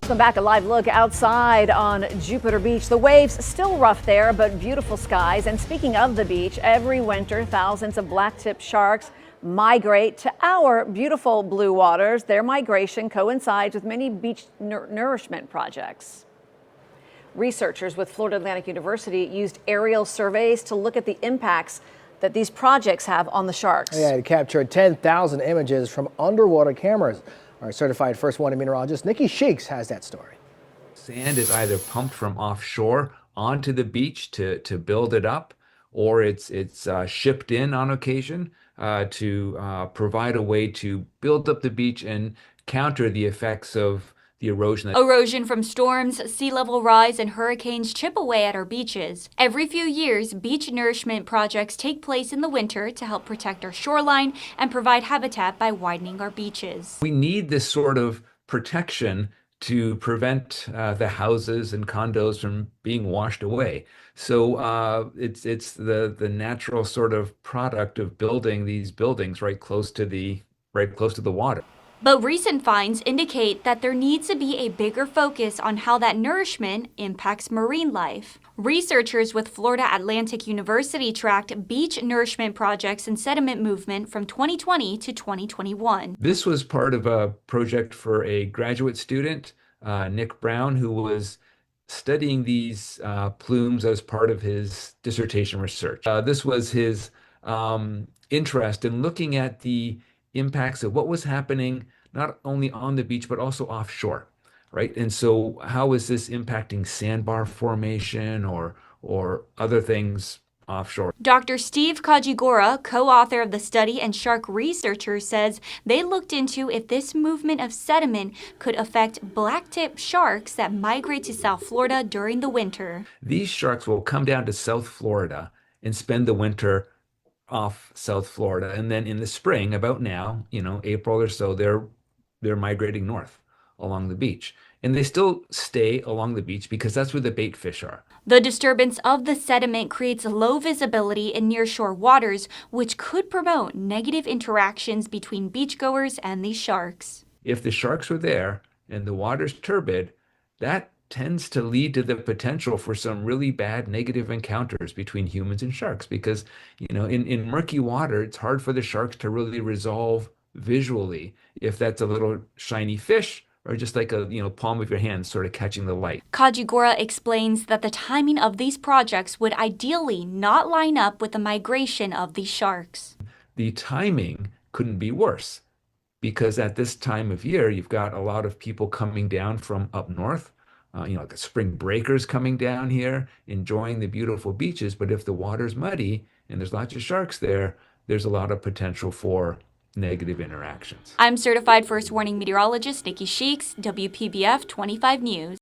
Welcome back. A live look outside on Jupiter Beach. The waves still rough there, but beautiful skies. And speaking of the beach, every winter thousands of blacktip sharks migrate to our beautiful blue waters. Their migration coincides with many beach nourishment projects. Researchers with Florida Atlantic University used aerial surveys to look at the impacts that these projects have on the sharks. Yeah, it captured 10,000 images from underwater cameras. Our certified first warning meteorologist, Nikki Sheeks, has that story. Sand is either pumped from offshore onto the beach to build it up, or it's shipped in on occasion to provide a way to build up the beach and counter the effects of the erosion. Erosion from storms, sea level rise, and hurricanes chip away at our beaches. Every few years, beach nourishment projects take place in the winter to help protect our shoreline and provide habitat by widening our beaches. We need this sort of protection to prevent the houses and condos from being washed away. So it's the natural sort of product of building these buildings right close to the water. But recent finds indicate that there needs to be a bigger focus on how that nourishment impacts marine life. Researchers with Florida Atlantic University tracked beach nourishment projects and sediment movement from 2020 to 2021. This was part of a project for a graduate student, Nick Brown, who was studying these plumes as part of his dissertation research. This was his interest in looking at the impacts of what was happening not only on the beach but also offshore, right? And so how is this impacting sandbar formation or other things offshore? Dr. Steve Kajigora, co-author of the study and shark researcher, says they looked into if this movement of sediment could affect blacktip sharks that migrate to South Florida during the winter. These sharks will come down to South Florida and spend the winter off South Florida, and then in the spring, about now, April or so, they're migrating north along the beach, and they still stay along the beach because that's where the bait fish are. The disturbance of the sediment creates low visibility in nearshore waters, which could promote negative interactions between beachgoers and these sharks. If the sharks are there and the water's turbid, that tends to lead to the potential for some really bad negative encounters between humans and sharks because, in murky water, it's hard for the sharks to really resolve visually if that's a little shiny fish or just like a, palm of your hand sort of catching the light. Kajigora explains that the timing of these projects would ideally not line up with the migration of these sharks. The timing couldn't be worse because at this time of year, you've got a lot of people coming down from up north. Like the spring breakers coming down here, enjoying the beautiful beaches. But if the water's muddy and there's lots of sharks there, there's a lot of potential for negative interactions. I'm certified first warning meteorologist Nikki Sheeks, WPBF 25 News.